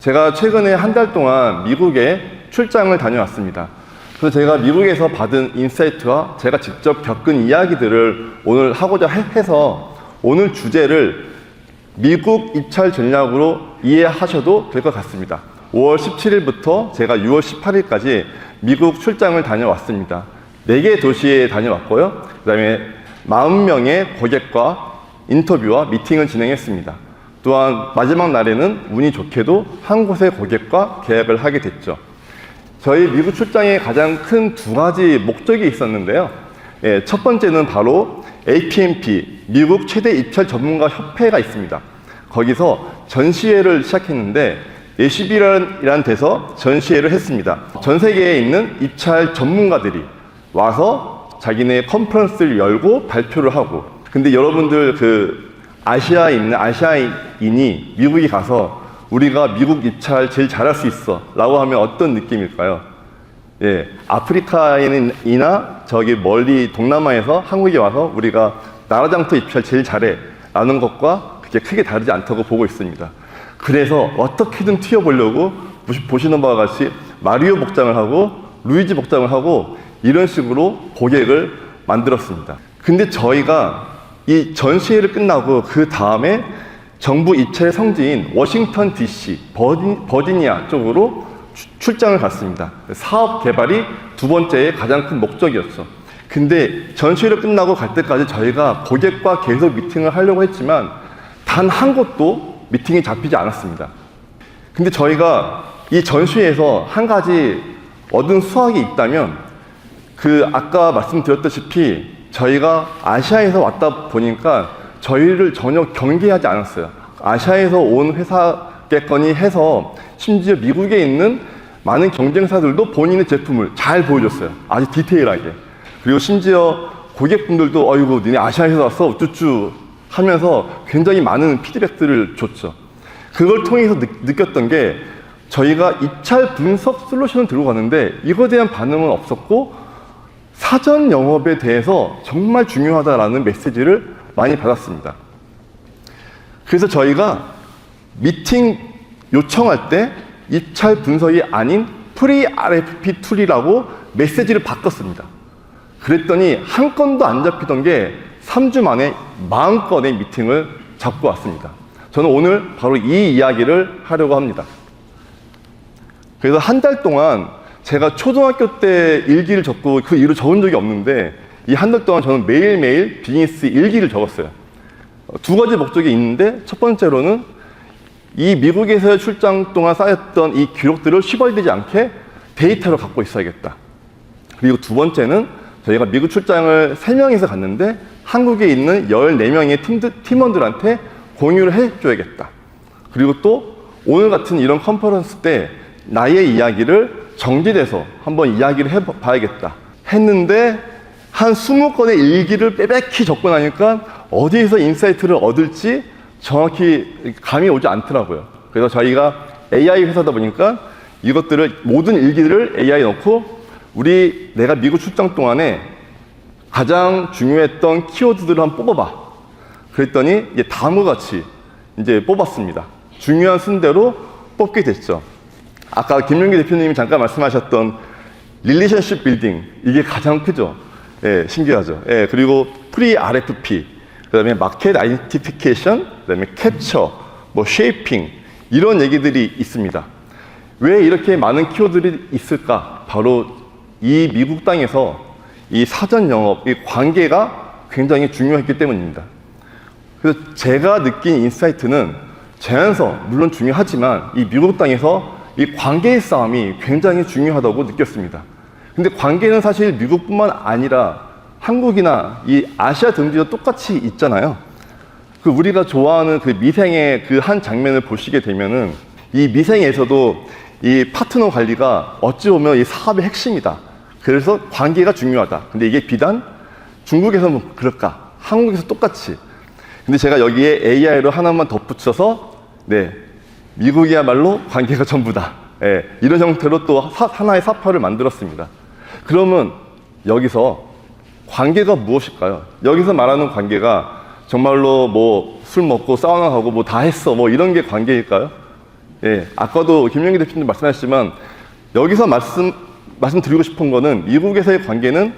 제가 최근에 한 달 동안 미국에 출장을 다녀왔습니다. 그래서 제가 미국에서 받은 인사이트와 제가 직접 겪은 이야기들을 오늘 하고자 해서 오늘 주제를 미국 입찰 전략으로 이해하셔도 될 것 같습니다. 5월 17일부터 제가 6월 18일까지 미국 출장을 다녀왔습니다. 4개 도시에 다녀왔고요. 그 다음에 40명의 고객과 인터뷰와 미팅을 진행했습니다. 또한 마지막 날에는 운이 좋게도 한 곳의 고객과 계약을 하게 됐죠. 저희 미국 출장에 가장 큰 2가지 목적이 있었는데요. 첫 번째는 바로 APMP, 미국 최대 입찰 전문가 협회가 있습니다. 거기서 전시회를 시작했는데 예시비라는 데서 전시회를 했습니다. 전 세계에 있는 입찰 전문가들이 와서 자기네 컨퍼런스를 열고 발표를 하고, 근데 여러분들 아시아인이 미국에 가서 우리가 미국 입찰 제일 잘할 수 있어 라고 하면 어떤 느낌일까요? 아프리카인이나 저기 멀리 동남아에서 한국에 와서 우리가 나라장터 입찰 제일 잘해 라는 것과 그게 크게 다르지 않다고 보고 있습니다. 그래서 어떻게든 튀어보려고 보시는 바와 같이 마리오 복장을 하고 루이지 복장을 하고 이런 식으로 고객을 만들었습니다. 근데 저희가 이 전시회를 끝나고 그 다음에 정부 입찰 성지인 워싱턴 DC, 버지니아 쪽으로 출장을 갔습니다. 사업 개발이 2번째의 가장 큰 목적이었죠. 근데 전시회를 끝나고 갈 때까지 저희가 고객과 계속 미팅을 하려고 했지만 단 한 곳도 미팅이 잡히지 않았습니다. 근데 저희가 이 전시회에서 한 가지 얻은 수확이 있다면 아까 말씀드렸다시피 저희가 아시아에서 왔다 보니까 저희를 전혀 경계하지 않았어요. 아시아에서 온 회사겠거니 해서 심지어 미국에 있는 많은 경쟁사들도 본인의 제품을 잘 보여줬어요. 아주 디테일하게. 그리고 심지어 고객분들도 어이구 니네 아시아에서 왔어 우쭈쭈 하면서 굉장히 많은 피드백들을 줬죠. 그걸 통해서 느꼈던 게 저희가 입찰 분석 솔루션을 들고 갔는데 이거에 대한 반응은 없었고 사전 영업에 대해서 정말 중요하다라는 메시지를 많이 받았습니다. 그래서 저희가 미팅 요청할 때 입찰 분석이 아닌 프리-RFP 툴이라고 메시지를 바꿨습니다. 그랬더니 한 건도 안 잡히던 게 3주 만에 40건의 미팅을 잡고 왔습니다. 저는 오늘 바로 이 이야기를 하려고 합니다. 그래서 한 달 동안 제가 초등학교 때 일기를 적고 그 이후로 적은 적이 없는데 이 한 달 동안 저는 매일매일 비즈니스 일기를 적었어요. 2가지 목적이 있는데 첫 번째로는 이 미국에서의 출장 동안 쌓였던 이 기록들을 휘발되지 않게 데이터로 갖고 있어야겠다. 그리고 2번째는 저희가 미국 출장을 3명이서 갔는데 한국에 있는 14명의 팀원들한테 공유를 해줘야겠다. 그리고 또 오늘 같은 이런 컨퍼런스 때 나의 이야기를 정리돼서 한번 이야기를 해봐야겠다 했는데 한 20건의 일기를 빼빼히 적고 나니까 어디에서 인사이트를 얻을지 정확히 감이 오지 않더라고요. 그래서 저희가 AI 회사다 보니까 이것들을 모든 일기들을 AI에 넣고 내가 미국 출장 동안에 가장 중요했던 키워드들을 한번 뽑아봐. 그랬더니 이제 다음과 같이 이제 뽑았습니다. 중요한 순대로 뽑게 됐죠. 아까 김용기 대표님이 잠깐 말씀하셨던 릴레이션십 빌딩, 이게 가장 크죠. 신기하죠. 그리고 프리-RFP, 그 다음에 마켓 아이덴티피케이션, 그 다음에 캡처, 쉐이핑 이런 얘기들이 있습니다. 왜 이렇게 많은 키워드들이 있을까? 바로 이 미국 땅에서 이 사전 영업, 이 관계가 굉장히 중요했기 때문입니다. 그래서 제가 느낀 인사이트는 제안서 물론 중요하지만 이 미국 땅에서 이 관계의 싸움이 굉장히 중요하다고 느꼈습니다. 근데 관계는 사실 미국뿐만 아니라 한국이나 이 아시아 등지도 똑같이 있잖아요. 우리가 좋아하는 미생의 한 장면을 보시게 되면은 이 미생에서도 이 파트너 관리가 어찌 보면 이 사업의 핵심이다. 그래서 관계가 중요하다. 근데 이게 비단 중국에서는 그럴까? 한국에서 똑같이. 근데 제가 여기에 AI로 하나만 덧붙여서 미국이야말로 관계가 전부다. 이런 형태로 또 하나의 사파를 만들었습니다. 그러면 여기서 관계가 무엇일까요? 여기서 말하는 관계가 정말로 술 먹고 사우나 가고 다 했어 이런 게 관계일까요? 예, 아까도 김영기 대표님 말씀하셨지만 여기서 말씀드리고 싶은 거는 미국에서의 관계는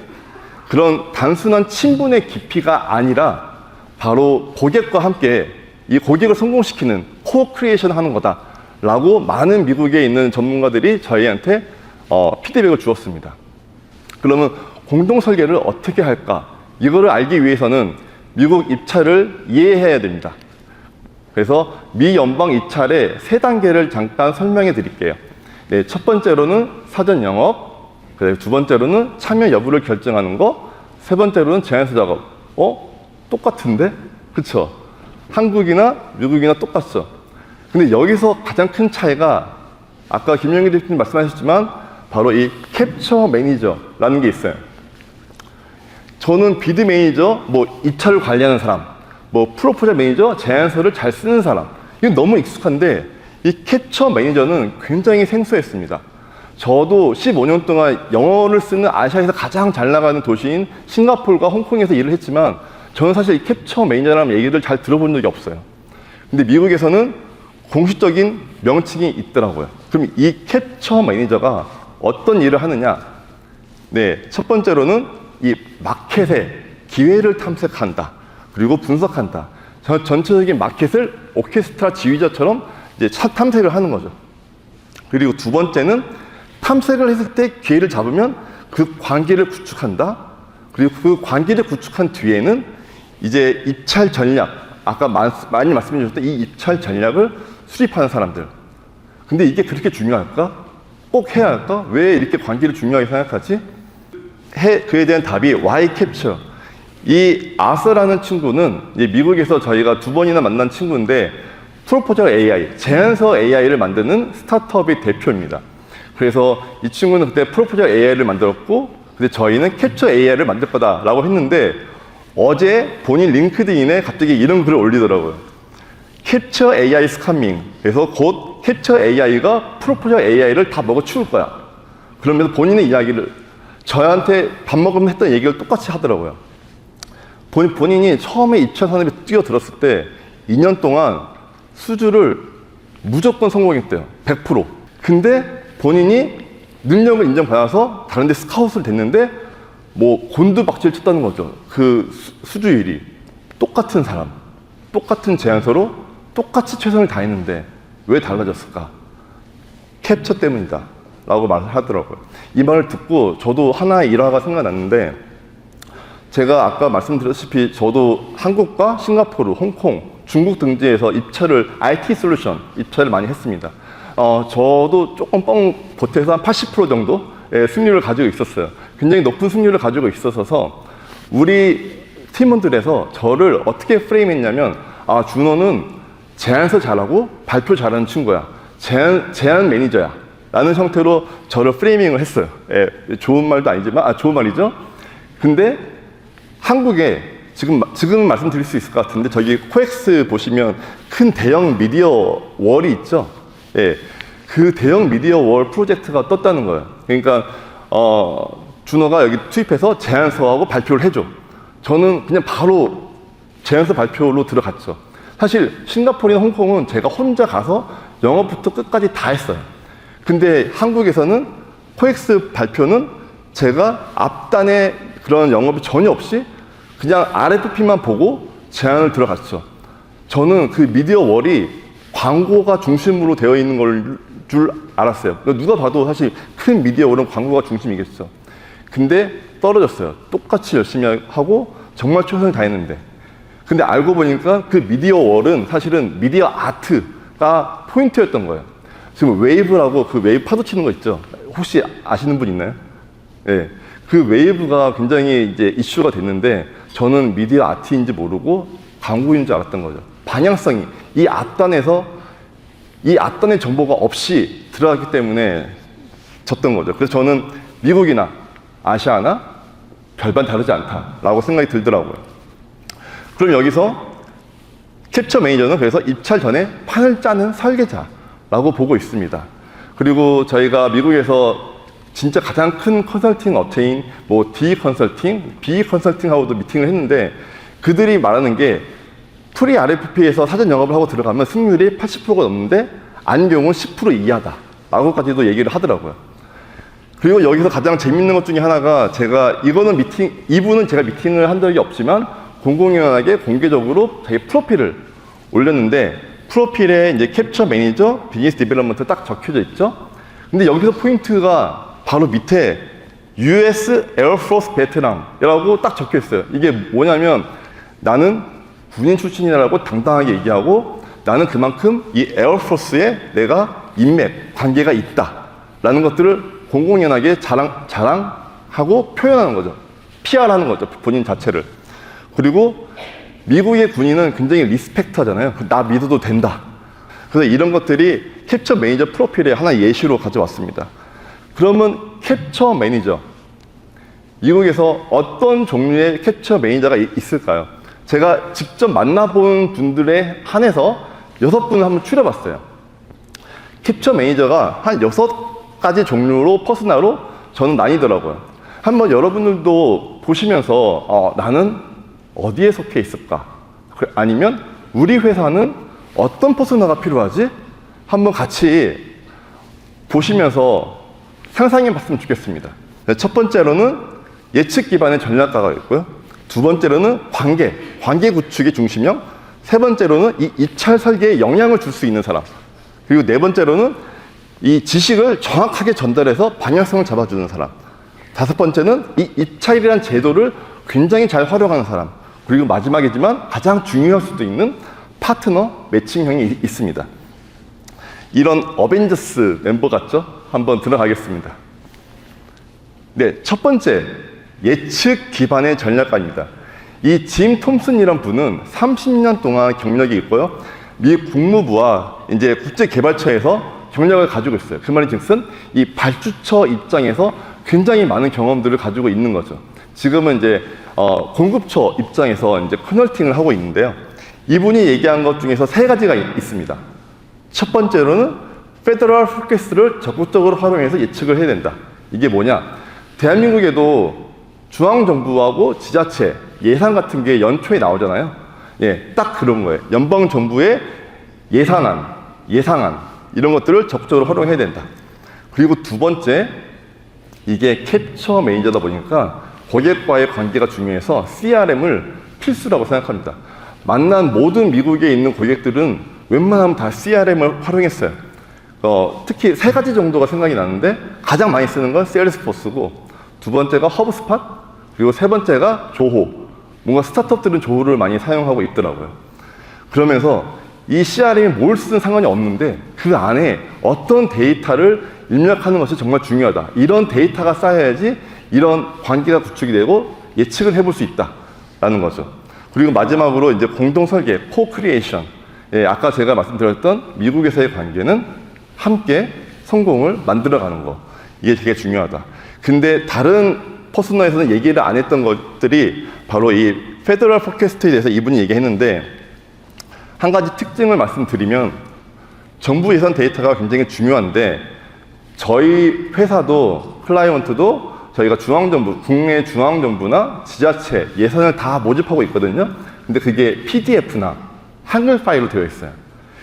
그런 단순한 친분의 깊이가 아니라 바로 고객과 함께 이 고객을 성공시키는 코크리에이션 하는 거다라고 많은 미국에 있는 전문가들이 저희한테 피드백을 주었습니다. 그러면 공동 설계를 어떻게 할까? 이거를 알기 위해서는 미국 입찰을 이해해야 됩니다. 그래서 미 연방 입찰의 3단계를 잠깐 설명해 드릴게요. 네, 첫 번째로는 사전 영업, 그리고 두 번째로는 참여 여부를 결정하는 거, 세 번째로는 제안서 작업. 똑같은데? 그쵸? 한국이나 미국이나 똑같죠? 근데 여기서 가장 큰 차이가 아까 김영기 대표님 말씀하셨지만 바로 이 캡처 매니저라는 게 있어요. 저는 비드 매니저, 입찰을 관리하는 사람, 프로포절 매니저, 제안서를 잘 쓰는 사람. 이건 너무 익숙한데 이 캡처 매니저는 굉장히 생소했습니다. 저도 15년 동안 영어를 쓰는 아시아에서 가장 잘 나가는 도시인 싱가포르와 홍콩에서 일을 했지만 저는 사실 이 캡처 매니저라는 얘기를 잘 들어본 적이 없어요. 근데 미국에서는 공식적인 명칭이 있더라고요. 그럼 이 캡처 매니저가 어떤 일을 하느냐? 네, 첫 번째로는 이 마켓의 기회를 탐색한다. 그리고 분석한다. 전체적인 마켓을 오케스트라 지휘자처럼 이제 탐색을 하는 거죠. 그리고 두 번째는 탐색을 했을 때 기회를 잡으면 그 관계를 구축한다. 그리고 그 관계를 구축한 뒤에는 이제 입찰 전략, 아까 많이 말씀해 주셨던 이 입찰 전략을 수립하는 사람들. 근데 이게 그렇게 중요할까? 꼭 해야 할까? 왜 이렇게 관계를 중요하게 생각하지? 그에 대한 답이 Y 캡처. 이 아서라는 친구는 이제 미국에서 저희가 2번이나 만난 친구인데 프로포절 AI, 제안서 AI를 만드는 스타트업의 대표입니다. 그래서 이 친구는 그때 프로포절 AI를 만들었고 근데 저희는 캡처 AI를 만들 거다라고 했는데 어제 본인 링크드인에 갑자기 이런 글을 올리더라고요. 캡처 AI 스카밍. 그래서 곧 캡처 AI가 프로포절 AI를 다 먹어치울 거야. 그러면서 본인의 이야기를 저한테 밥 먹으면서 했던 얘기를 똑같이 하더라고요. 본인이 처음에 입찰 산업에 뛰어들었을 때 2년 동안 수주를 무조건 성공했대요. 100%. 근데 본인이 능력을 인정받아서 다른 데 스카웃을 됐는데 곤두박질 쳤다는 거죠. 그 수주율이. 똑같은 사람, 똑같은 제안서로 똑같이 최선을 다했는데 왜 달라졌을까? 캡처 때문이다 라고 말을 하더라고요. 이 말을 듣고 저도 하나의 일화가 생각났는데 제가 아까 말씀드렸다시피 저도 한국과 싱가포르, 홍콩, 중국 등지에서 입찰을 IT 솔루션 입찰을 많이 했습니다. 저도 조금 뻥 보태서 한 80% 정도의 승률을 가지고 있었어요. 굉장히 높은 승률을 가지고 있어서 우리 팀원들에서 저를 어떻게 프레임했냐면 준호는 제안서 잘하고 발표 잘하는 친구야. 제안 매니저야. 라는 형태로 저를 프레이밍을 했어요. 좋은 말도 아니지만 좋은 말이죠. 근데 한국에 지금 말씀드릴 수 있을 것 같은데 저기 코엑스 보시면 큰 대형 미디어 월이 있죠. 그 대형 미디어 월 프로젝트가 떴다는 거예요. 그러니까 준호가 여기 투입해서 제안서하고 발표를 해줘. 저는 그냥 바로 제안서 발표로 들어갔죠. 사실 싱가포르나 홍콩은 제가 혼자 가서 영업부터 끝까지 다 했어요. 근데 한국에서는 코엑스 발표는 제가 앞단에 그런 영업이 전혀 없이 그냥 RFP만 보고 제안을 들어갔죠. 저는 그 미디어 월이 광고가 중심으로 되어 있는 걸 줄 알았어요. 누가 봐도 사실 큰 미디어 월은 광고가 중심이겠죠. 근데 떨어졌어요. 똑같이 열심히 하고 정말 최선을 다했는데. 근데 알고 보니까 그 미디어 월은 사실은 미디어 아트가 포인트였던 거예요. 지금 웨이브라고 그 웨이브 파도 치는 거 있죠. 혹시 아시는 분 있나요? 네. 그 웨이브가 굉장히 이제 이슈가 됐는데 저는 미디어 아트인지 모르고 광고인 줄 알았던 거죠. 방향성이 이 앞단의 정보가 없이 들어갔기 때문에 졌던 거죠. 그래서 저는 미국이나 아시아나 별반 다르지 않다라고 생각이 들더라고요. 그럼 여기서 캡처 매니저는 그래서 입찰 전에 판을 짜는 설계자라고 보고 있습니다. 그리고 저희가 미국에서 진짜 가장 큰 컨설팅 업체인 D 컨설팅, B 컨설팅하고도 미팅을 했는데 그들이 말하는 게 프리 RFP에서 사전 영업을 하고 들어가면 승률이 80%가 넘는데 안경은 10% 이하다 라고까지도 얘기를 하더라고요. 그리고 여기서 가장 재밌는 것 중에 하나가 제가 이분은 제가 미팅을 한 적이 없지만 공공연하게 공개적으로 자기 프로필을 올렸는데 프로필에 이제 캡처 매니저 비즈니스 디벨롭먼트 딱 적혀져 있죠. 근데 여기서 포인트가 바로 밑에 US 에어포스 베트남이라고 딱 적혀 있어요. 이게 뭐냐면 나는 군인 출신이라고 당당하게 얘기하고 나는 그만큼 이 에어포스에 내가 인맥, 관계가 있다라는 것들을 공공연하게 자랑하고 표현하는 거죠. PR하는 거죠. 본인 자체를. 그리고 미국의 군인은 굉장히 리스펙트 하잖아요. 나 믿어도 된다. 그래서 이런 것들이 캡처 매니저 프로필의 하나 예시로 가져왔습니다. 그러면 캡처 매니저, 미국에서 어떤 종류의 캡처 매니저가 있을까요? 제가 직접 만나본 분들에 한해서 6분을 한번 추려봤어요. 캡처 매니저가 한 6가지 종류로 퍼스널로 저는 나뉘더라고요. 한번 여러분들도 보시면서 나는 어디에 속해 있을까? 아니면 우리 회사는 어떤 퍼스널가 필요하지? 한번 같이 보시면서 상상해 봤으면 좋겠습니다. 첫 번째로는 예측 기반의 전략가가 있고요. 두 번째로는 관계 구축의 중심형. 세 번째로는 이 입찰 설계에 영향을 줄 수 있는 사람. 그리고 네 번째로는 이 지식을 정확하게 전달해서 방향성을 잡아주는 사람. 다섯 번째는 이 입찰이라는 제도를 굉장히 잘 활용하는 사람. 그리고 마지막이지만 가장 중요할 수도 있는 파트너 매칭형이 있습니다. 이런 어벤져스 멤버 같죠? 한번 들어가겠습니다. 네, 첫 번째 예측 기반의 전략가입니다. 이 짐 톰슨이란 분은 30년 동안 경력이 있고요. 미 국무부와 이제 국제개발처에서 경력을 가지고 있어요. 그 말인즉슨 이 발주처 입장에서 굉장히 많은 경험들을 가지고 있는 거죠. 지금은 이제 공급처 입장에서 이제 컨설팅을 하고 있는데요. 이분이 얘기한 것 중에서 3가지가 있습니다. 첫 번째로는 페더럴 포캐스트를 적극적으로 활용해서 예측을 해야 된다. 이게 뭐냐? 대한민국에도 중앙정부하고 지자체 예산 같은 게 연초에 나오잖아요. 예, 딱 그런 거예요. 연방정부의 예산안 이런 것들을 적극적으로 활용해야 된다. 그리고 두 번째, 이게 캡처 매니저다 보니까 고객과의 관계가 중요해서 CRM을 필수라고 생각합니다. 만난 모든 미국에 있는 고객들은 웬만하면 다 CRM을 활용했어요. 특히 3가지 정도가 생각이 나는데 가장 많이 쓰는 건 세일스포스고, 두 번째가 허브스팟, 그리고 세 번째가 조호. 뭔가 스타트업들은 조호를 많이 사용하고 있더라고요. 그러면서 이 CRM이 뭘 쓰든 상관이 없는데 그 안에 어떤 데이터를 입력하는 것이 정말 중요하다. 이런 데이터가 쌓여야지 이런 관계가 구축이 되고 예측을 해볼 수 있다라는 거죠. 그리고 마지막으로 이제 공동 설계, 코크리에이션. 예, 아까 제가 말씀드렸던 미국에서의 관계는 함께 성공을 만들어가는 거. 이게 되게 중요하다. 근데 다른 퍼스널에서는 얘기를 안 했던 것들이 바로 이 페더럴 포캐스트에 대해서 이분이 얘기했는데, 한 가지 특징을 말씀드리면 정부 예산 데이터가 굉장히 중요한데 저희 회사도 클라이언트도 저희가 중앙정부, 국내 중앙정부나 지자체 예산을 다 모집하고 있거든요. 근데 그게 PDF나 한글 파일로 되어 있어요.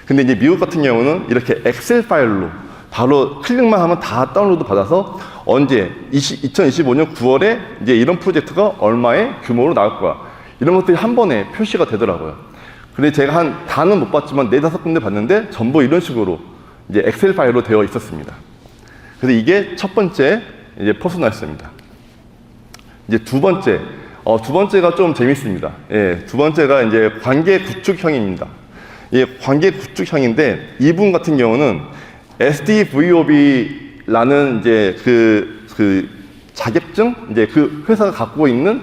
근데 이제 미국 같은 경우는 이렇게 엑셀 파일로 바로 클릭만 하면 다 다운로드 받아서 언제 2025년 9월에 이제 이런 프로젝트가 얼마의 규모로 나올 거야. 이런 것들이 한 번에 표시가 되더라고요. 근데 제가 다는 못 봤지만 4-5군데 봤는데 전부 이런 식으로 이제 엑셀 파일로 되어 있었습니다. 그래서 이게 첫 번째 이제 퍼스널스입니다. 이제 두 번째가 좀 재밌습니다. 예, 두 번째가 이제 관계 구축형입니다. 예, 관계 구축형인데 이분 같은 경우는 SDVOB라는 이제 그 자격증, 이제 그 회사가 갖고 있는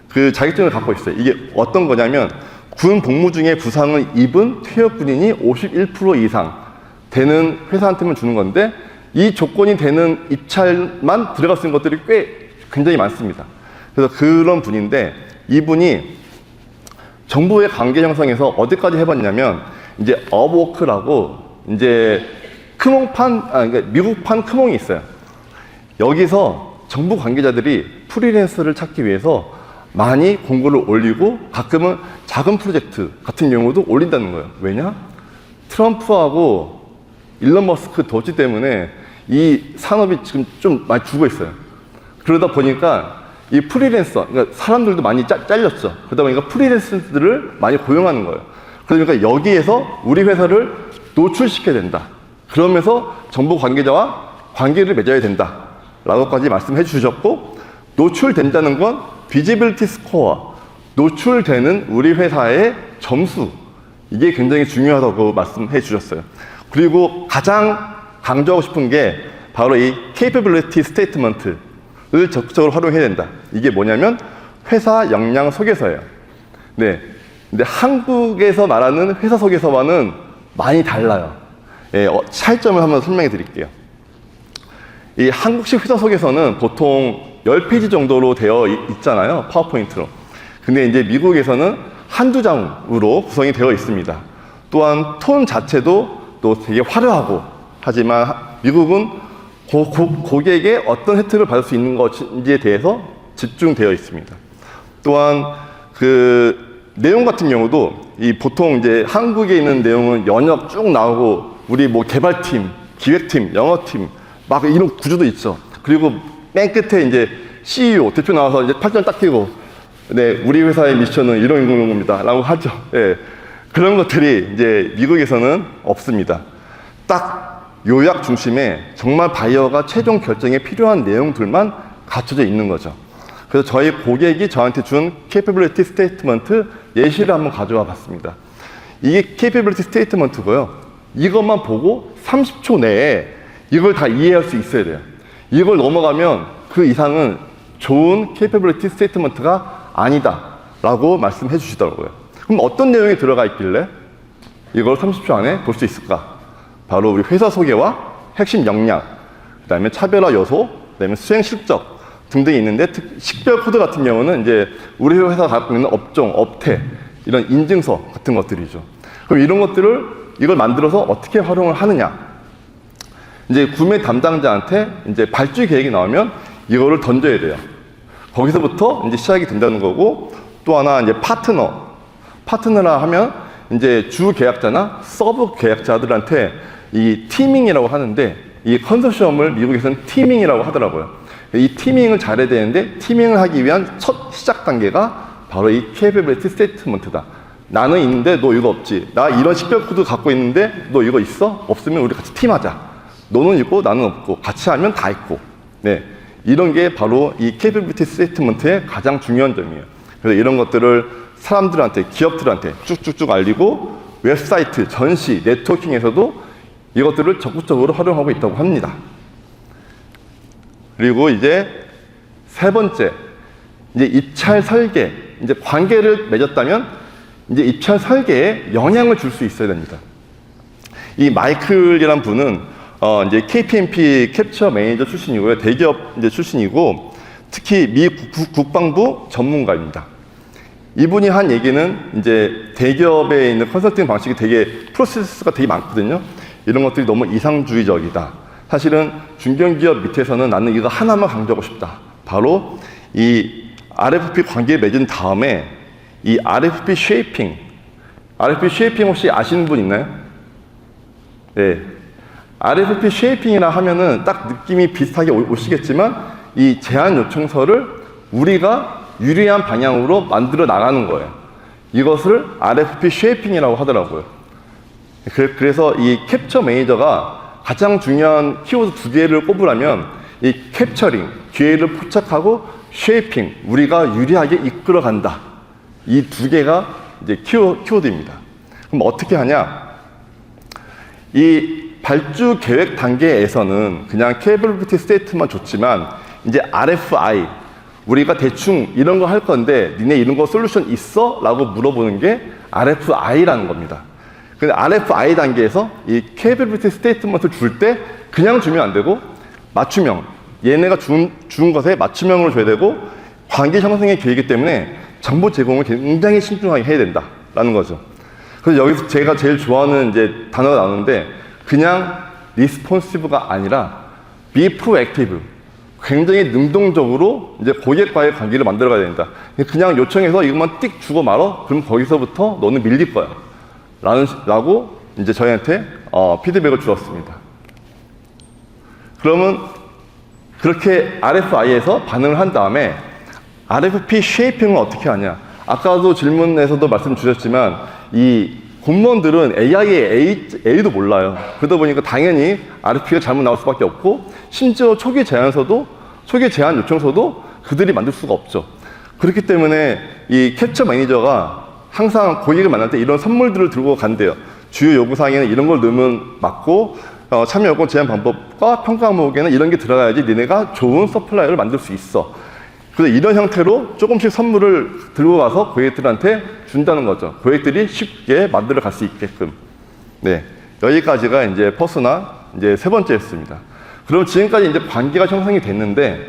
그 자격증을 갖고 있어요. 이게 어떤 거냐면 군 복무 중에 부상을 입은 퇴역 군인이 51% 이상 되는 회사한테만 주는 건데 이 조건이 되는 입찰만 들어갈 수 있는 것들이 굉장히 많습니다. 그래서 그런 분인데 이분이 정부의 관계 형성에서 어디까지 해봤냐면 이제 업워크라고 이제 그러니까 미국판 크몽이 있어요. 여기서 정부 관계자들이 프리랜서를 찾기 위해서 많이 공고를 올리고 가끔은 작은 프로젝트 같은 경우도 올린다는 거예요. 왜냐? 트럼프하고 일론 머스크 도지 때문에 이 산업이 지금 좀 많이 죽어 있어요. 그러다 보니까 이 프리랜서, 그러니까 사람들도 많이 잘렸죠. 그러다 보니까 프리랜서들을 많이 고용하는 거예요. 그러니까 여기에서 우리 회사를 노출시켜야 된다. 그러면서 정부 관계자와 관계를 맺어야 된다. 라고까지 말씀해 주셨고, 노출된다는 건 비지빌리티 스코어, 노출되는 우리 회사의 점수, 이게 굉장히 중요하다고 말씀해 주셨어요. 그리고 가장 강조하고 싶은 게 바로 이 capability statement를 적극적으로 활용해야 된다. 이게 뭐냐면 회사 역량 소개서예요. 네. 근데 한국에서 말하는 회사 소개서와는 많이 달라요. 예, 차이점을 한번 설명해 드릴게요. 이 한국식 회사 소개서는 보통 10페이지 정도로 되어 있잖아요. 파워포인트로. 근데 이제 미국에서는 한두 장으로 구성이 되어 있습니다. 또한 톤 자체도 또 되게 화려하고, 하지만 미국은 고객에게 어떤 혜택을 받을 수 있는 것인지에 대해서 집중되어 있습니다. 또한 그 내용 같은 경우도 이 보통 이제 한국에 있는 내용은 연역 쭉 나오고, 우리 뭐 개발팀, 기획팀, 영어팀 막 이런 구조도 있죠. 그리고 맨 끝에 이제 CEO, 대표 나와서 이제 팔짱 딱 끼고, 네, 우리 회사의 미션은 이런 겁니다. 라고 하죠. 예. 그런 것들이 이제 미국에서는 없습니다. 딱 요약 중심에 정말 바이어가 최종 결정에 필요한 내용들만 갖춰져 있는 거죠. 그래서 저희 고객이 저한테 준 capability statement 예시를 한번 가져와 봤습니다. 이게 capability statement고요. 이것만 보고 30초 내에 이걸 다 이해할 수 있어야 돼요. 이걸 넘어가면 그 이상은 좋은 capability statement가 아니다 라고 말씀해 주시더라고요. 그럼 어떤 내용이 들어가 있길래 이걸 30초 안에 볼 수 있을까? 바로 우리 회사 소개와 핵심 역량, 그 다음에 차별화 요소, 그 다음에 수행 실적 등등이 있는데, 식별 코드 같은 경우는 이제 우리 회사가 갖고 있는 업종, 업태, 이런 인증서 같은 것들이죠. 그럼 이런 것들을 이걸 만들어서 어떻게 활용을 하느냐? 이제 구매 담당자한테 이제 발주 계획이 나오면 이거를 던져야 돼요. 거기서부터 이제 시작이 된다는 거고, 또 하나 이제 파트너라 하면 이제 주 계약자나 서브 계약자들한테 이 티밍이라고 하는데, 이 컨소시엄을 미국에서는 티밍이라고 하더라고요. 이 티밍을 잘해야 되는데, 티밍을 하기 위한 첫 시작 단계가 바로 이 capability statement다. 나는 있는데 너 이거 없지. 나 이런 식별 코드 갖고 있는데 너 이거 있어? 없으면 우리 같이 팀하자. 너는 있고 나는 없고 같이 하면 다 있고. 네, 이런 게 바로 이 capability statement의 가장 중요한 점이에요. 그래서 이런 것들을 사람들한테, 기업들한테 쭉쭉쭉 알리고, 웹사이트, 전시, 네트워킹에서도 이것들을 적극적으로 활용하고 있다고 합니다. 그리고 이제 세 번째, 이제 입찰 설계, 이제 관계를 맺었다면 이제 입찰 설계에 영향을 줄 수 있어야 됩니다. 이 마이클이란 분은 이제 KPMG 캡처 매니저 출신이고요. 대기업 이제 출신이고, 특히 미 국방부 전문가입니다. 이분이 한 얘기는 이제 대기업에 있는 컨설팅 방식이 되게 프로세스가 되게 많거든요. 이런 것들이 너무 이상주의적이다. 사실은 중견기업 밑에서는 나는 이거 하나만 강조하고 싶다. 바로 이 RFP 관계를 맺은 다음에 이 RFP 쉐이핑 혹시 아시는 분 있나요? 네. RFP 쉐이핑이라 하면은 딱 느낌이 비슷하게 오시겠지만, 이 제안 요청서를 우리가 유리한 방향으로 만들어 나가는 거예요. 이것을 RFP 쉐이핑이라고 하더라고요. 그래서 이 캡처 매니저가 가장 중요한 키워드 두 개를 꼽으라면, 이 캡처링, 기회를 포착하고, 쉐이핑, 우리가 유리하게 이끌어 간다. 이 두 개가 이제 키워드입니다. 그럼 어떻게 하냐? 이 발주 계획 단계에서는 그냥 capability state만 좋지만, 이제 RFI, 우리가 대충 이런 거 할 건데 니네 이런 거 솔루션 있어? 라고 물어보는 게 RFI라는 겁니다. 근데 RFI 단계에서 이 capability statement을 줄 때 그냥 주면 안 되고, 맞춤형, 얘네가 준 것에 맞춤형으로 줘야 되고, 관계 형성의 계획이기 때문에 정보 제공을 굉장히 신중하게 해야 된다라는 거죠. 그래서 여기서 제가 제일 좋아하는 이제 단어가 나오는데, 그냥 responsive가 아니라 be proactive, 굉장히 능동적으로 이제 고객과의 관계를 만들어가야 된다. 그냥 요청해서 이것만 띡 주고 말어? 그럼 거기서부터 너는 밀릴 거야. 라고 이제 저희한테 피드백을 주었습니다. 그러면 그렇게 RFI에서 반응을 한 다음에 RFP 쉐이핑을 어떻게 하냐. 아까도 질문에서도 말씀 주셨지만 이 공무원들은 AI의 A도 몰라요. 그러다 보니까 당연히 RFP가 잘못 나올 수밖에 없고 심지어 초기 제안 요청서도 그들이 만들 수가 없죠. 그렇기 때문에 이 캡처 매니저가 항상 고객을 만날 때 이런 선물들을 들고 간대요. 주요 요구사항에는 이런 걸 넣으면 맞고 참여 요건 제한 방법과 평가 항목에는 이런 게 들어가야지 니네가 좋은 서플라이어를 만들 수 있어. 그래서 이런 형태로 조금씩 선물을 들고 가서 고객들한테 준다는 거죠. 고객들이 쉽게 만들어 갈 수 있게끔. 네. 여기까지가 이제 퍼스나 이제 세 번째였습니다. 그럼 지금까지 이제 관계가 형성이 됐는데,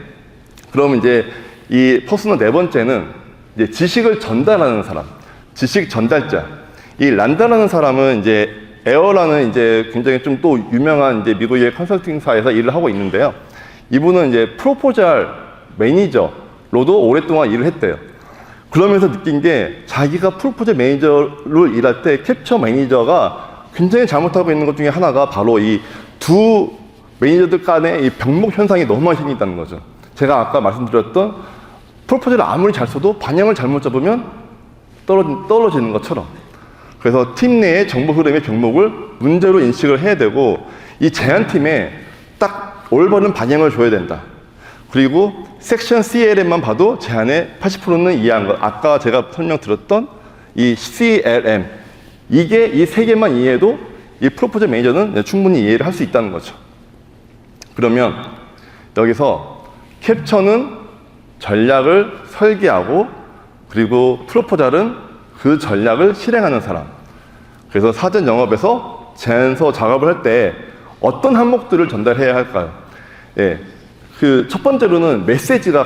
그럼 이제 이 퍼스나 네 번째는 이제 지식을 전달하는 사람, 지식 전달자. 이 란다라는 사람은 이제 에어라는 이제 굉장히 좀 또 유명한 이제 미국의 컨설팅사에서 일을 하고 있는데요. 이분은 이제 프로포잘 매니저로도 오랫동안 일을 했대요. 그러면서 느낀 게 자기가 프로포절 매니저로 일할 때 캡처 매니저가 굉장히 잘못하고 있는 것 중에 하나가 바로 이 두 매니저들 간의 이 병목 현상이 너무 많이 생긴다는 거죠. 제가 아까 말씀드렸던 프로포절을 아무리 잘 써도 반영을 잘못 잡으면 떨어지는 것처럼. 그래서 팀 내의 정보 흐름의 병목을 문제로 인식을 해야 되고 이 제안팀에 딱 올바른 반영을 줘야 된다. 그리고 섹션 CLM만 봐도 제안의 80%는 이해한 것. 아까 제가 설명드렸던 이 CLM. 이게 이 세 개만 이해해도 이 프로포절 매니저는 충분히 이해를 할 수 있다는 거죠. 그러면 여기서 캡처는 전략을 설계하고 그리고 프로포절은 그 전략을 실행하는 사람. 그래서 사전 영업에서 제안서 작업을 할 때 어떤 항목들을 전달해야 할까요? 예. 그 첫 번째로는 메시지가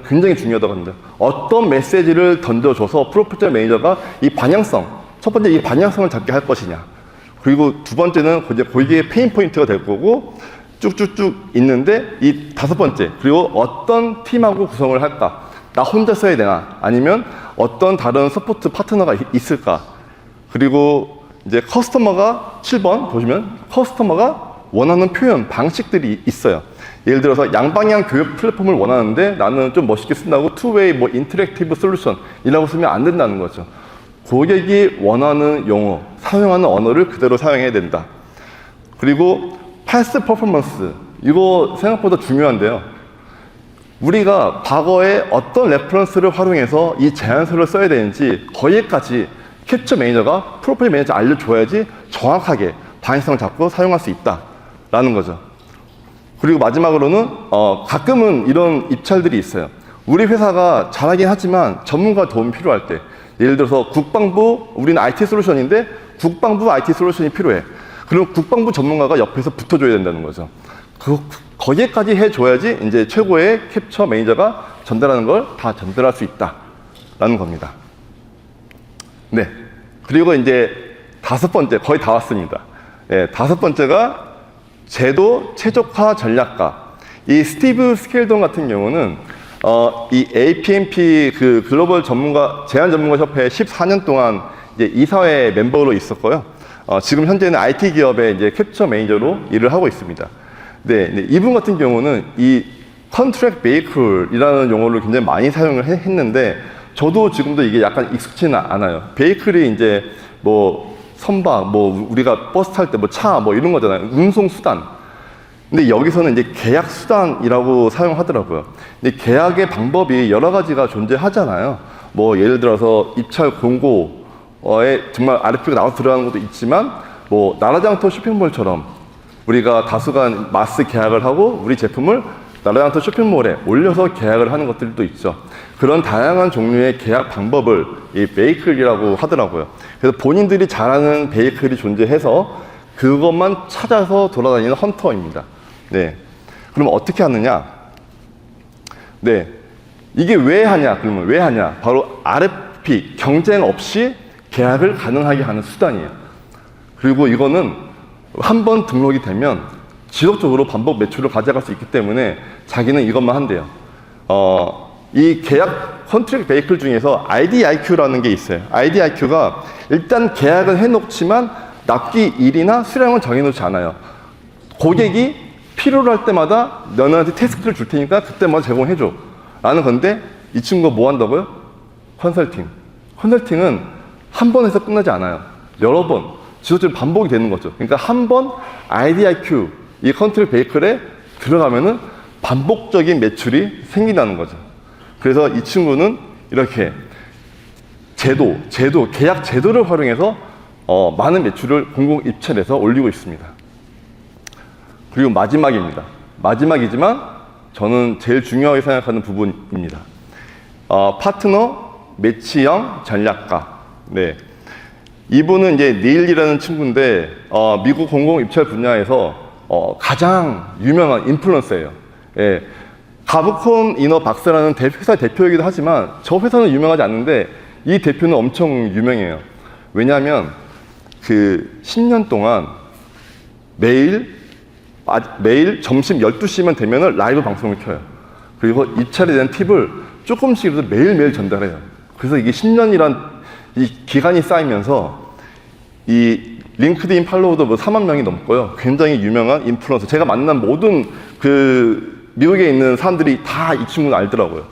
굉장히 중요하다고 합니다. 어떤 메시지를 던져줘서 프로포절 매니저가 이 방향성, 첫 번째 이 방향성을 잡게 할 것이냐. 그리고 두 번째는 이제 고객의 페인 포인트가 될 거고 쭉쭉쭉 있는데 이 다섯 번째, 그리고 어떤 팀하고 구성을 할까? 나 혼자 써야 되나? 아니면 어떤 다른 서포트 파트너가 있을까? 그리고 이제 커스터머가 7번 보시면 커스터머가 원하는 표현 방식들이 있어요. 예를 들어서 양방향 교육 플랫폼을 원하는데 나는 좀 멋있게 쓴다고 투웨이 뭐 인터랙티브 솔루션 이라고 쓰면 안 된다는 거죠. 고객이 원하는 용어, 사용하는 언어를 그대로 사용해야 된다. 그리고 패스트 퍼포먼스, 이거 생각보다 중요한데요. 우리가 과거에 어떤 레퍼런스를 활용해서 이 제안서를 써야 되는지 거기까지 캡처 매니저가 프로필 매니저 알려줘야지 정확하게 방향성을 잡고 사용할 수 있다라는 거죠. 그리고 마지막으로는 가끔은 이런 입찰들이 있어요. 우리 회사가 잘하긴 하지만 전문가 도움이 필요할 때, 예를 들어서 국방부, 우리는 IT 솔루션인데 국방부 IT 솔루션이 필요해. 그럼 국방부 전문가가 옆에서 붙어줘야 된다는 거죠. 거기까지 해줘야지 이제 최고의 캡처 매니저가 전달하는 걸 다 전달할 수 있다라는 겁니다. 네. 그리고 이제 다섯 번째, 거의 다 왔습니다. 네, 다섯 번째가 제도 최적화 전략가. 이 스티브 스켈돈 같은 경우는 이 APMP 그 글로벌 전문가 제안 전문가 협회 14년 동안 이제 이사회 멤버로 있었고요. 지금 현재는 IT 기업의 이제 캡처 매니저로 일을 하고 있습니다. 네, 이분 같은 경우는 이 컨트랙트 베이클이라는 용어를 굉장히 많이 사용을 했는데 저도 지금도 이게 약간 익숙치는 않아요. 베이클이 이제 뭐 선박, 뭐 우리가 버스 탈 때 뭐 차 뭐 이런 거잖아요. 운송 수단. 근데 여기서는 이제 계약 수단이라고 사용하더라고요. 근데 계약의 방법이 여러 가지가 존재하잖아요. 뭐 예를 들어서 입찰 공고에 정말 RFP가 나와서 들어가는 것도 있지만 뭐 나라장터 쇼핑몰처럼 우리가 다수간 마스 계약을 하고 우리 제품을 나라장터 쇼핑몰에 올려서 계약을 하는 것들도 있죠. 그런 다양한 종류의 계약 방법을 이 베이클이라고 하더라고요. 그래서 본인들이 잘하는 베이클이 존재해서 그것만 찾아서 돌아다니는 헌터입니다. 네. 그럼 어떻게 하느냐? 네. 이게 왜 하냐? 그러면 왜 하냐? 바로 RFP, 경쟁 없이 계약을 가능하게 하는 수단이에요. 그리고 이거는 한번 등록이 되면 지속적으로 반복 매출을 가져갈 수 있기 때문에 자기는 이것만 한대요. 이 계약 컨트랙트 베이클 중에서 IDIQ라는 게 있어요. IDIQ가 일단 계약은 해놓지만 납기 일이나 수량은 정해놓지 않아요. 고객이 필요로 할 때마다 너네한테 태스크를 줄 테니까 그때마다 제공해줘. 라는 건데 이 친구가 뭐 한다고요? 컨설팅. 컨설팅은 한 번 해서 끝나지 않아요. 여러 번, 지속적으로 반복이 되는 거죠. 그러니까 한 번 IDIQ, 이 컨트롤 베이클에 들어가면은 반복적인 매출이 생긴다는 거죠. 그래서 이 친구는 이렇게 계약 제도를 활용해서 많은 매출을 공공 입찰해서 올리고 있습니다. 그리고 마지막입니다. 마지막이지만 저는 제일 중요하게 생각하는 부분입니다. 파트너 매치형 전략가. 네. 이분은 이제 닐이라는 친구인데 미국 공공 입찰 분야에서 가장 유명한 인플루언서예요. 예. 가브콘 이너 박사라는 회사 대표이기도 하지만 저 회사는 유명하지 않는데 이 대표는 엄청 유명해요. 왜냐하면 그 10년 동안 매일 점심 12시만 되면 라이브 방송을 켜요. 그리고 입찰에 대한 팁을 조금씩이라도 매일매일 전달해요. 그래서 이게 10년이란 이 기간이 쌓이면서 이 링크드인 팔로워도 뭐 4만 명이 넘고요. 굉장히 유명한 인플루언서. 제가 만난 모든 그 미국에 있는 사람들이 다 이 친구를 알더라고요.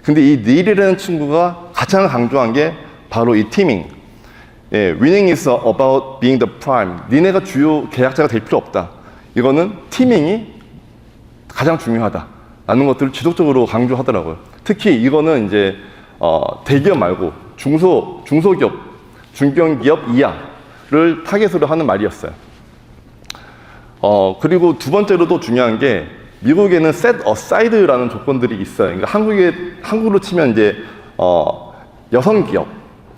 근데 이 닐이라는 친구가 가장 강조한 게 바로 이 티밍. 예, winning is about being the prime. 니네가 주요 계약자가 될 필요 없다. 이거는 티밍이 가장 중요하다라는 것들을 지속적으로 강조하더라고요. 특히 이거는 이제 대기업 말고 중소기업, 중견기업 이하를 타겟으로 하는 말이었어요. 그리고 두 번째로도 중요한 게 미국에는 set aside라는 조건들이 있어요. 그러니까 한국으로 치면 이제 여성 기업,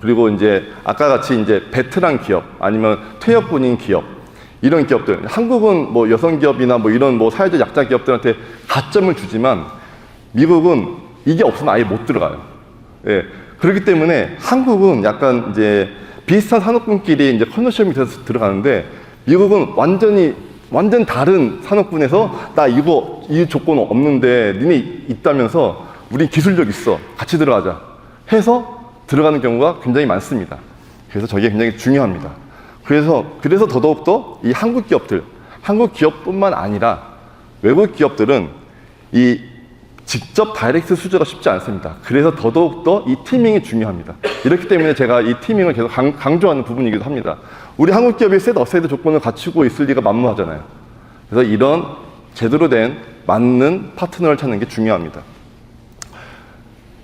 그리고 이제 아까 같이 이제 베테랑 기업 아니면 퇴역군인 기업, 이런 기업들. 한국은 뭐 여성 기업이나 뭐 이런 뭐 사회적 약자 기업들한테 가점을 주지만 미국은 이게 없으면 아예 못 들어가요. 예. 그렇기 때문에 한국은 약간 이제 비슷한 산업군끼리 이제 컨소시엄이 돼서 들어가는데 미국은 완전 다른 산업군에서 나 이 조건 없는데 니네 있다면서 우린 기술력 있어. 같이 들어가자. 해서 들어가는 경우가 굉장히 많습니다. 그래서 저게 굉장히 중요합니다. 그래서 더더욱더 이 한국 기업뿐만 아니라 외국 기업들은 이 직접 다이렉트 수주가 쉽지 않습니다. 그래서 더더욱더 이 티밍이 중요합니다. 이렇기 때문에 제가 이 티밍을 계속 강조하는 부분이기도 합니다. 우리 한국 기업이 셋 어세이드 조건을 갖추고 있을 리가 만무하잖아요. 그래서 이런 제대로 된 맞는 파트너를 찾는 게 중요합니다.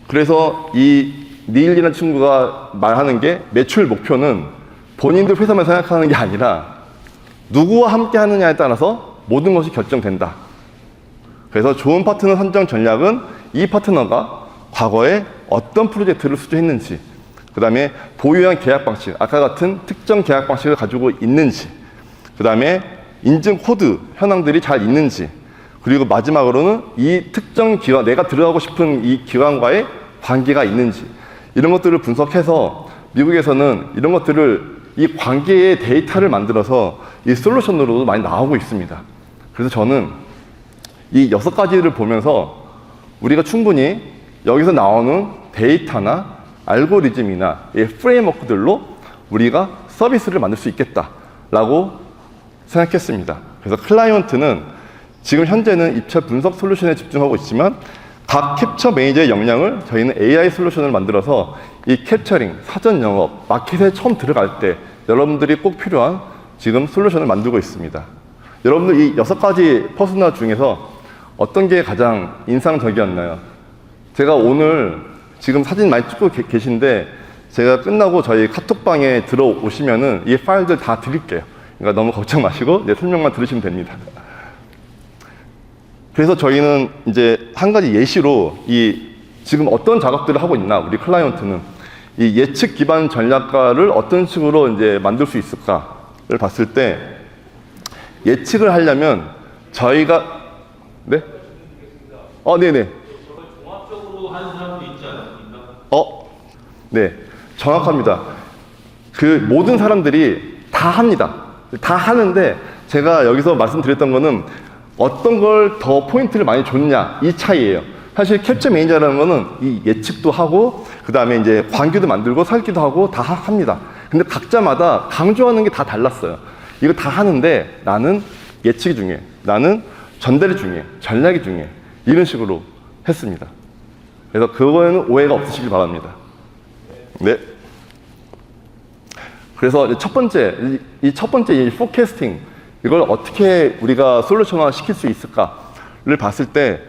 그래서 이 닐이라는 친구가 말하는 게 매출 목표는 본인들 회사만 생각하는 게 아니라 누구와 함께 하느냐에 따라서 모든 것이 결정된다. 그래서 좋은 파트너 선정 전략은 이 파트너가 과거에 어떤 프로젝트를 수주했는지, 그 다음에 보유한 계약 방식, 아까 같은 특정 계약 방식을 가지고 있는지, 그 다음에 인증 코드 현황들이 잘 있는지, 그리고 마지막으로는 이 특정 기관, 내가 들어가고 싶은 이 기관과의 관계가 있는지, 이런 것들을 분석해서 미국에서는 이런 것들을 이 관계의 데이터를 만들어서 이 솔루션으로도 많이 나오고 있습니다. 그래서 저는 이 6가지를 보면서 우리가 충분히 여기서 나오는 데이터나 알고리즘이나 이 프레임워크들로 우리가 서비스를 만들 수 있겠다라고 생각했습니다. 그래서 클라이언트는 지금 현재는 입찰 분석 솔루션에 집중하고 있지만 각 캡처 매니저의 역량을 저희는 AI 솔루션을 만들어서 이 캡처링, 사전 영업, 마켓에 처음 들어갈 때 여러분들이 꼭 필요한 지금 솔루션을 만들고 있습니다. 여러분들 이 6가지 퍼스널 중에서 어떤 게 가장 인상적이었나요? 제가 오늘 지금 사진 많이 찍고 계신데 제가 끝나고 저희 카톡방에 들어오시면은 이 파일들 다 드릴게요. 그러니까 너무 걱정 마시고 내 설명만 들으시면 됩니다. 그래서 저희는 이제 한 가지 예시로 이 지금 어떤 작업들을 하고 있나, 우리 클라이언트는 이 예측 기반 전략가를 어떤 식으로 이제 만들 수 있을까를 봤을 때 예측을 하려면 저희가 네? 네네. 종합적으로 하는 사람도 있지 않습니까? 네. 정확합니다. 그 모든 사람들이 다 합니다. 다 하는데 제가 여기서 말씀드렸던 거는 어떤 걸 더 포인트를 많이 줬냐 이 차이예요. 사실 캡처 매니저라는 거는 이 예측도 하고 그 다음에 이제 관계도 만들고 설계도 하고 다 합니다. 근데 각자마다 강조하는 게 다 달랐어요. 이거 다 하는데 나는 예측이 중요해. 나는 전달이 중요해, 전략이 중요해. 이런 식으로 했습니다. 그래서 그거에는 오해가 없으시길 바랍니다. 네. 그래서 첫 번째, 이 포캐스팅, 이걸 어떻게 우리가 솔루션화 시킬 수 있을까를 봤을 때,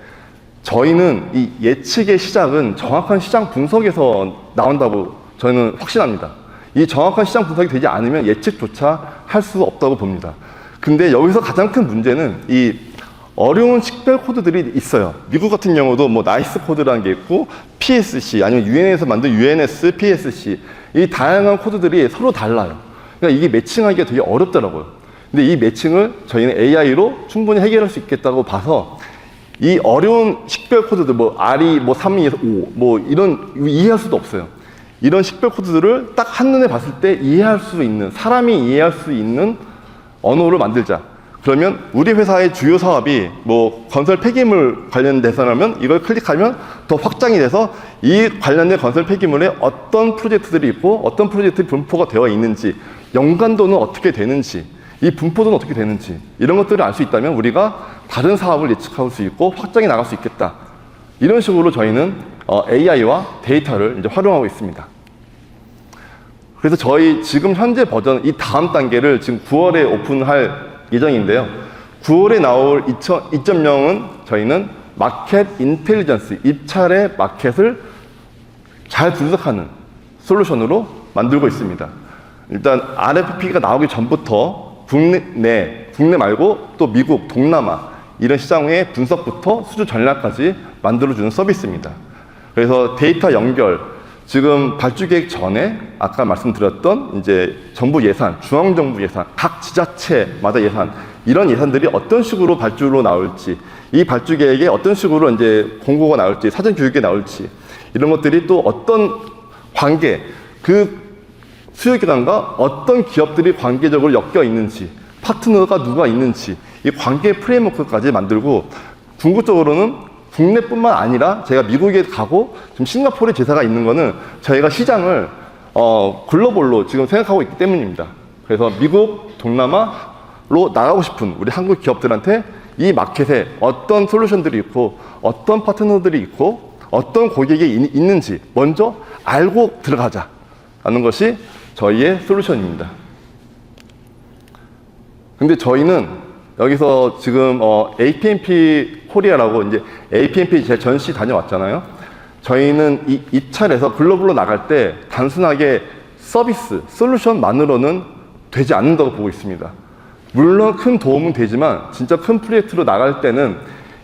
저희는 이 예측의 시작은 정확한 시장 분석에서 나온다고 저는 확신합니다. 이 정확한 시장 분석이 되지 않으면 예측조차 할 수 없다고 봅니다. 근데 여기서 가장 큰 문제는 이 어려운 식별 코드들이 있어요. 미국 같은 경우도 뭐 나이스 코드라는 게 있고 PSC 아니면 UN에서 만든 UNS, PSC 이 다양한 코드들이 서로 달라요. 그러니까 이게 매칭하기가 되게 어렵더라고요. 근데 이 매칭을 저희는 AI로 충분히 해결할 수 있겠다고 봐서 이 어려운 식별 코드들 뭐 R이 뭐 3, 2, 5 뭐 이런 이해할 수도 없어요. 이런 식별 코드들을 딱 한눈에 봤을 때 이해할 수 있는 사람이 이해할 수 있는 언어를 만들자. 그러면 우리 회사의 주요 사업이 뭐 건설 폐기물 관련돼서라면 이걸 클릭하면 더 확장이 돼서 이 관련된 건설 폐기물에 어떤 프로젝트들이 있고 어떤 프로젝트 분포가 되어 있는지 연관도는 어떻게 되는지 이 분포도는 어떻게 되는지 이런 것들을 알 수 있다면 우리가 다른 사업을 예측할 수 있고 확장해 나갈 수 있겠다. 이런 식으로 저희는 AI와 데이터를 이제 활용하고 있습니다. 그래서 저희 지금 현재 버전 이 다음 단계를 지금 9월에 오픈할 예정인데요. 9월에 나올 2.0은 저희는 마켓 인텔리전스, 입찰의 마켓을 잘 분석하는 솔루션으로 만들고 있습니다. 일단 RFP가 나오기 전부터 국내 말고 또 미국, 동남아 이런 시장의 분석부터 수주 전략까지 만들어주는 서비스입니다. 그래서 데이터 연결, 지금 발주 계획 전에 아까 말씀드렸던 이제 정부 예산, 중앙정부 예산, 각 지자체마다 예산, 이런 예산들이 어떤 식으로 발주로 나올지, 이 발주 계획에 어떤 식으로 이제 공고가 나올지, 사전 교육에 나올지, 이런 것들이 또 어떤 관계, 그 수요기관과 어떤 기업들이 관계적으로 엮여 있는지, 파트너가 누가 있는지, 이 관계 프레임워크까지 만들고, 궁극적으로는 국내뿐만 아니라 제가 미국에 가고 지금 싱가포르에 제사가 있는 거는 저희가 시장을 글로벌로 지금 생각하고 있기 때문입니다. 그래서 미국, 동남아로 나가고 싶은 우리 한국 기업들한테 이 마켓에 어떤 솔루션들이 있고 어떤 파트너들이 있고 어떤 고객이 있는지 먼저 알고 들어가자라는 것이 저희의 솔루션입니다. 근데 저희는 여기서 지금 APMP 코리아라고 이제 APMP 제 전시 다녀왔잖아요. 저희는 이 입찰에서 글로벌로 나갈 때 단순하게 서비스, 솔루션만으로는 되지 않는다고 보고 있습니다. 물론 큰 도움은 되지만 진짜 큰 프로젝트로 나갈 때는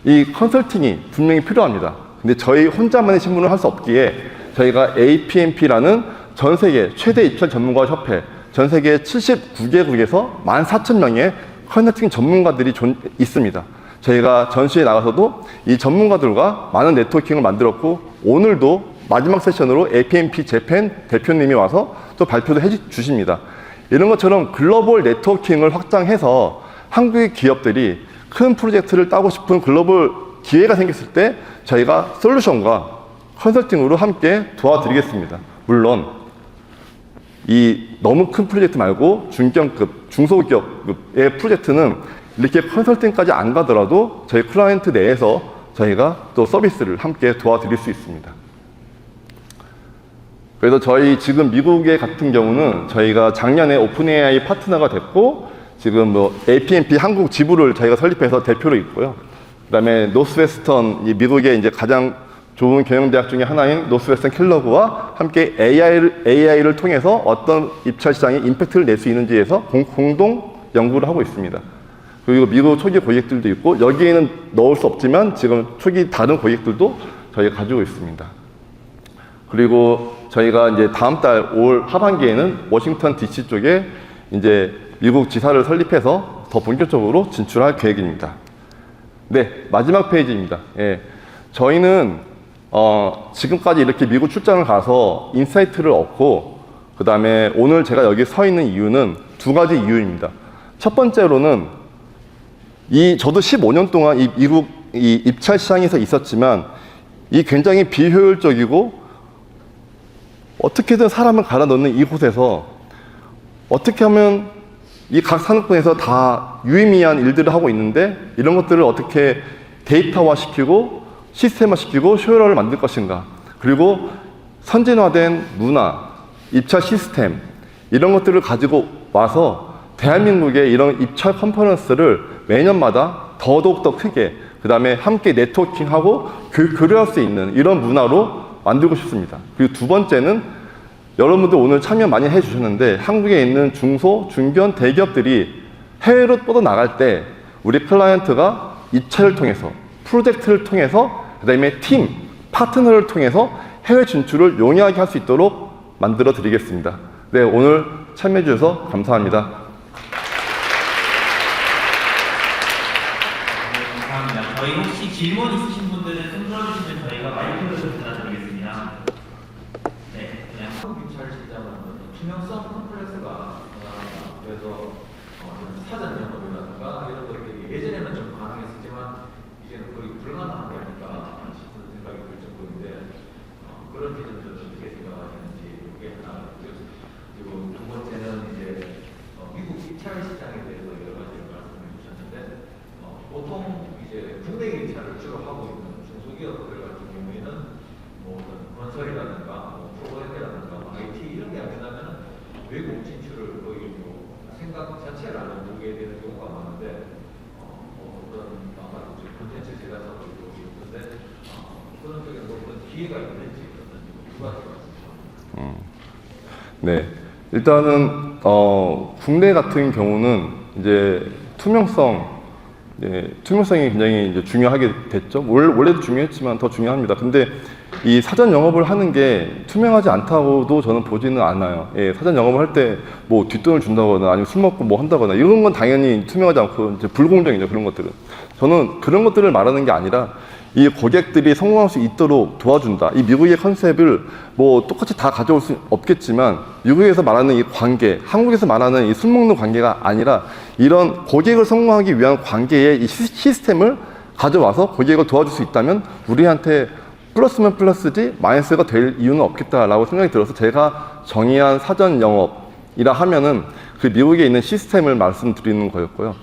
이 컨설팅이 분명히 필요합니다. 근데 저희 혼자만의 신문을 할 수 없기에 저희가 APMP라는 전 세계 최대 입찰 전문가 협회, 전 세계 79개국에서 14,000명의 컨설팅 전문가들이 있습니다. 저희가 전시에 나가서도 이 전문가들과 많은 네트워킹을 만들었고 오늘도 마지막 세션으로 APMP 재팬 대표님이 와서 또 발표도 해주십니다. 이런 것처럼 글로벌 네트워킹을 확장해서 한국의 기업들이 큰 프로젝트를 따고 싶은 글로벌 기회가 생겼을 때 저희가 솔루션과 컨설팅으로 함께 도와드리겠습니다. 물론 이 너무 큰 프로젝트 말고 중견급, 중소기업의 프로젝트는 이렇게 컨설팅까지 안 가더라도 저희 클라이언트 내에서 저희가 또 서비스를 함께 도와드릴 수 있습니다. 그래서 저희 지금 미국에 같은 경우는 저희가 작년에 오픈 AI 파트너가 됐고 지금 뭐 APMP 한국 지부를 저희가 설립해서 대표로 있고요. 그다음에 노스웨스턴 이 미국의 이제 가장 좋은 경영대학 중에 하나인 노스웨스턴 킬러그와 함께 AI를 통해서 어떤 입찰 시장에 임팩트를 낼 수 있는지에서 공동 연구를 하고 있습니다. 그리고 미국 초기 고객들도 있고 여기에는 넣을 수 없지만 지금 초기 다른 고객들도 저희가 가지고 있습니다. 그리고 저희가 이제 다음 달 올 하반기에는 워싱턴 DC 쪽에 이제 미국 지사를 설립해서 더 본격적으로 진출할 계획입니다. 네, 마지막 페이지입니다. 예, 저희는 지금까지 이렇게 미국 출장을 가서 인사이트를 얻고 그 다음에 오늘 제가 여기 서 있는 이유는 두 가지 이유입니다. 첫 번째로는 저도 15년 동안 이 미국 이 입찰 시장에서 있었지만 이 굉장히 비효율적이고 어떻게든 사람을 갈아 넣는 이곳에서 어떻게 하면 이 각 산업군에서 다 유의미한 일들을 하고 있는데 이런 것들을 어떻게 데이터화 시키고 시스템화 시키고 효율화를 만들 것인가, 그리고 선진화된 문화, 입찰 시스템 이런 것들을 가지고 와서 대한민국의 이런 입찰 컨퍼런스를 매년마다 더더욱 크게, 그 다음에 함께 네트워킹하고 교류할 수 있는 이런 문화로 만들고 싶습니다. 그리고 두 번째는 여러분들 오늘 참여 많이 해주셨는데 한국에 있는 중소, 중견, 대기업들이 해외로 뻗어나갈 때 우리 클라이언트가 입찰을 통해서, 프로젝트를 통해서, 그 다음에 팀, 파트너를 통해서 해외 진출을 용이하게 할 수 있도록 만들어 드리겠습니다. 네, 오늘 참여해 주셔서 감사합니다. 감사합니다. 저희 혹시 질문 있으신 분들은 손 들어주시면 저희가 마이크를 좀 전화드리겠습니다. 네, 그냥 한국 입찰 시장은 투명성 컴플렉스가 그래서 사전 영업이라든가 이런 것들이 예전에는 좀 가능했었지만 이제는 거의 불가능한 게 아닐까 싶은 생각이 들 정도인데 그런 기준들은 어떻게 생각하시는지 그게 하나. 그리고 두 번째는 이제 미국 입찰 시장에 대해서 여러 가지 말씀해 주셨는데 보통 이제 국내 입찰을 주로 하고 있는 중소기업들 같은 경우에는 뭐 어떤 건설이라든가 뭐 프로젝트라든가 IT 이런 게 아니라면 외국 진출을 거의 뭐 생각 자체를 안 해보게 되는 경우가 많은데 뭐 어떤 아마 이제 콘텐츠 제작사도 있는데 그런 쪽에 뭐 어떤 기회가 있는지 두 가지 말씀. 네, 일단은 국내 같은 경우는 이제 투명성이 굉장히 이제 중요하게 됐죠. 원래도 중요했지만 더 중요합니다. 근데 이 사전 영업을 하는 게 투명하지 않다고도 저는 보지는 않아요. 예, 사전 영업을 할 때 뭐 뒷돈을 준다거나 아니면 술 먹고 뭐 한다거나 이런 건 당연히 투명하지 않고 이제 불공정이죠. 그런 것들은. 저는 그런 것들을 말하는 게 아니라 이 고객들이 성공할 수 있도록 도와준다. 이 미국의 컨셉을 뭐 똑같이 다 가져올 수 없겠지만 미국에서 말하는 이 관계, 한국에서 말하는 이 술 먹는 관계가 아니라 이런 고객을 성공하기 위한 관계의 이 시스템을 가져와서 고객을 도와줄 수 있다면 우리한테 플러스면 플러스지 마이너스가 될 이유는 없겠다라고 생각이 들어서 제가 정의한 사전 영업이라 하면은 그 미국에 있는 시스템을 말씀드리는 거였고요.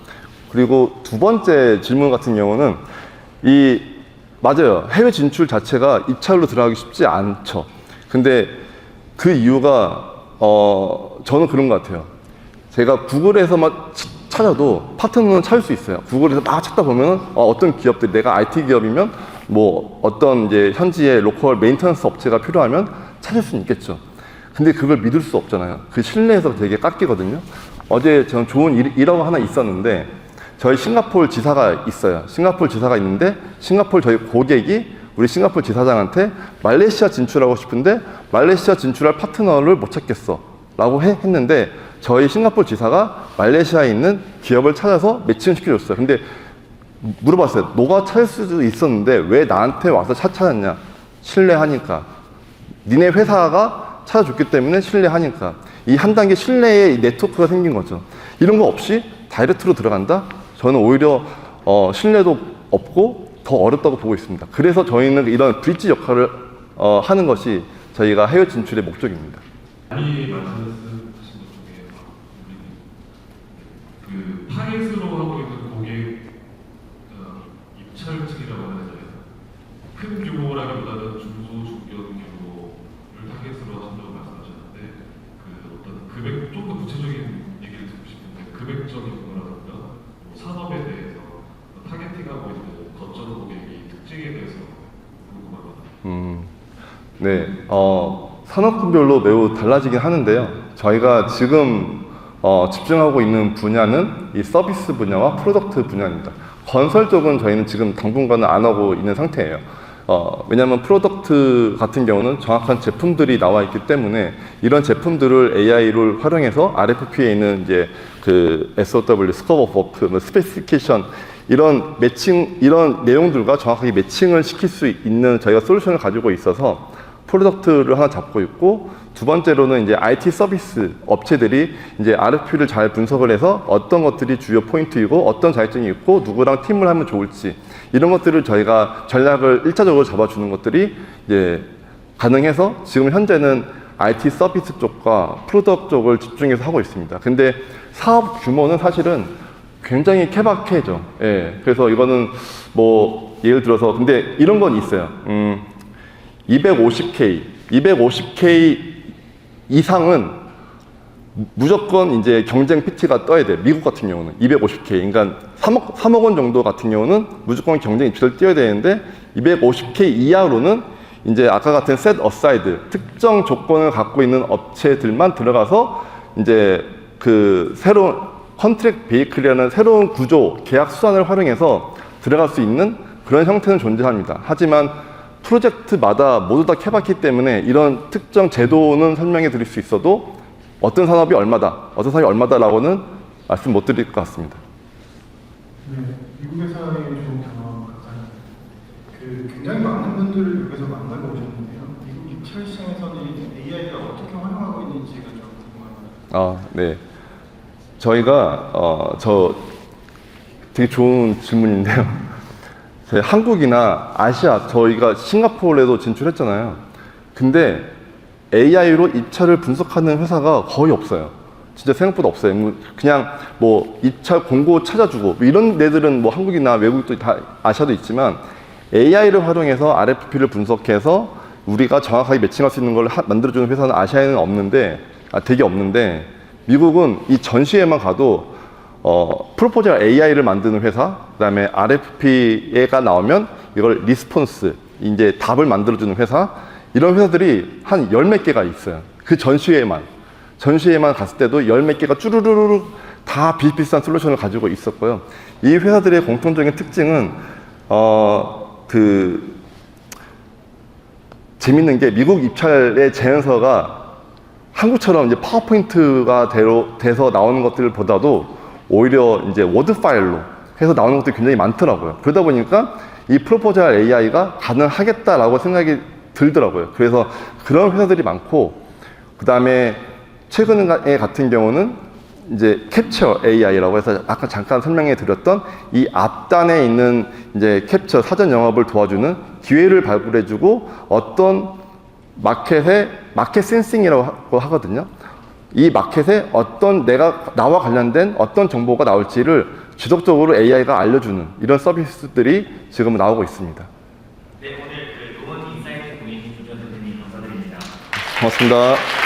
그리고 두 번째 질문 같은 경우는 맞아요. 해외 진출 자체가 입찰로 들어가기 쉽지 않죠. 근데 그 이유가 저는 그런 것 같아요. 제가 구글에서만 찾아도 파트너는 찾을 수 있어요. 구글에서 막 찾다 보면 어떤 기업들, 내가 IT 기업이면 뭐 어떤 이제 현지의 로컬 메인터넌스 업체가 필요하면 찾을 수는 있겠죠. 근데 그걸 믿을 수 없잖아요. 그 신뢰에서 되게 깎이거든요. 어제 저는 좋은 일화가 하나 있었는데 저희 싱가포르 지사가 있어요. 싱가포르 지사가 있는데 싱가포르 저희 고객이 우리 싱가포르 지사장한테 말레이시아 진출하고 싶은데 말레이시아 진출할 파트너를 못 찾겠어 라고 했는데 저희 싱가포르 지사가 말레이시아에 있는 기업을 찾아서 매칭을 시켜줬어요. 근데 물어봤어요. 너가 찾을 수도 있었는데 왜 나한테 와서 찾았냐? 신뢰하니까. 니네 회사가 찾아줬기 때문에 신뢰하니까. 이 한 단계 신뢰의 네트워크가 생긴 거죠. 이런 거 없이 다이렉트로 들어간다? 저는 오히려 신뢰도 없고 더 어렵다고 보고 있습니다. 그래서 저희는 이런 브릿지 역할을 하는 것이 저희가 해외 진출의 목적입니다. 많이 말씀하신 것 중에 그 타겟으로 하고 있는 고객 입찰 측이라고 하잖아요. 큰 규모라기보다는 중소, 중견 규모를 타겟으로 하신다고 말씀하셨는데 그 어떤 금액 좀 더 구체적인 얘기를 듣고 싶은데 금액적인 부분이라든가 산업에 대해서 타겟팅하고 있는 거점 고객이 특징에 대해서 궁금합니다. 네, 산업군별로 매우 달라지긴 하는데요. 저희가 지금 집중하고 있는 분야는 이 서비스 분야와 프로덕트 분야입니다. 건설 쪽은 저희는 지금 당분간은 안 하고 있는 상태예요. 왜냐하면 프로덕트 같은 경우는 정확한 제품들이 나와 있기 때문에 이런 제품들을 AI를 활용해서 RFP에 있는 이제 그 SOW, Scope of Work, 스페시피케이션 이런 내용들과 정확하게 매칭을 시킬 수 있는 저희가 솔루션을 가지고 있어서 프로덕트를 하나 잡고 있고 두 번째로는 이제 IT 서비스 업체들이 이제 RFP를 잘 분석을 해서 어떤 것들이 주요 포인트이고 어떤 자격증이 있고 누구랑 팀을 하면 좋을지 이런 것들을 저희가 전략을 1차적으로 잡아주는 것들이 이제 가능해서 지금 현재는 IT 서비스 쪽과 프로덕트 쪽을 집중해서 하고 있습니다. 근데 사업 규모는 사실은 굉장히 케바케죠. 예. 그래서 이거는 뭐 예를 들어서 근데 이런 건 있어요. 250K 이상은 무조건 이제 경쟁 PT가 떠야 돼. 미국 같은 경우는 250K, 그러니까 3억 원 정도 같은 경우는 무조건 경쟁 입찰을 뛰어야 되는데 250K 이하로는 이제 아까 같은 셋 어사이드 특정 조건을 갖고 있는 업체들만 들어가서 이제 그 새로운 컨트랙 베이클이라는 새로운 구조, 계약 수단을 활용해서 들어갈 수 있는 그런 형태는 존재합니다. 하지만 프로젝트마다 모두 다 케바케 때문에 이런 특정 제도는 설명해 드릴 수 있어도 어떤 산업이 얼마다, 어떤 산업이 얼마다라고는 말씀 못 드릴 것 같습니다. 네, 미국 회사의 좋은 경험 같아요. 굉장히 많은 분들을 여기서 만나고 오셨는데요. 미국 입찰 시장에서는 AI가 어떻게 활용하고 있는지가 좀 궁금합니다. 네. 저희가 저 되게 좋은 질문인데요. 한국이나 아시아, 저희가 싱가포르에도 진출했잖아요. 근데 AI로 입찰을 분석하는 회사가 거의 없어요. 진짜 생각보다 없어요. 그냥 뭐 입찰 공고 찾아주고 이런 데들은 뭐 한국이나 외국도 다 아시아도 있지만 AI를 활용해서 RFP를 분석해서 우리가 정확하게 매칭할 수 있는 걸 만들어주는 회사는 아시아에는 없는데, 되게 없는데 미국은 이 전시회만 가도 프로포절 AI를 만드는 회사, 그다음에 RFP가 나오면 이걸 리스폰스, 이제 답을 만들어주는 회사, 이런 회사들이 한 10몇 개가 있어요. 그 전시회만 갔을 때도 10몇 개가 쭈루루루 다 비슷비슷한 솔루션을 가지고 있었고요. 이 회사들의 공통적인 특징은 재밌는 게 미국 입찰의 제안서가 한국처럼 이제 파워포인트가 돼서 나오는 것들보다도 오히려 이제 워드 파일로 해서 나오는 것들이 굉장히 많더라고요. 그러다 보니까 이 프로포절 AI가 가능하겠다라고 생각이 들더라고요. 그래서 그런 회사들이 많고, 그 다음에 최근에 같은 경우는 이제 캡처 AI라고 해서 아까 잠깐 설명해 드렸던 이 앞단에 있는 이제 캡처 사전 영업을 도와주는 기회를 발굴해주고 어떤 마켓 센싱이라고 하거든요. 이 마켓에 나와 관련된 어떤 정보가 나올지를 지속적으로 AI가 알려주는 이런 서비스들이 지금 나오고 있습니다. 네, 오늘 로봇 인사이트 고객님 조전 대표님 감사드립니다. 고맙습니다.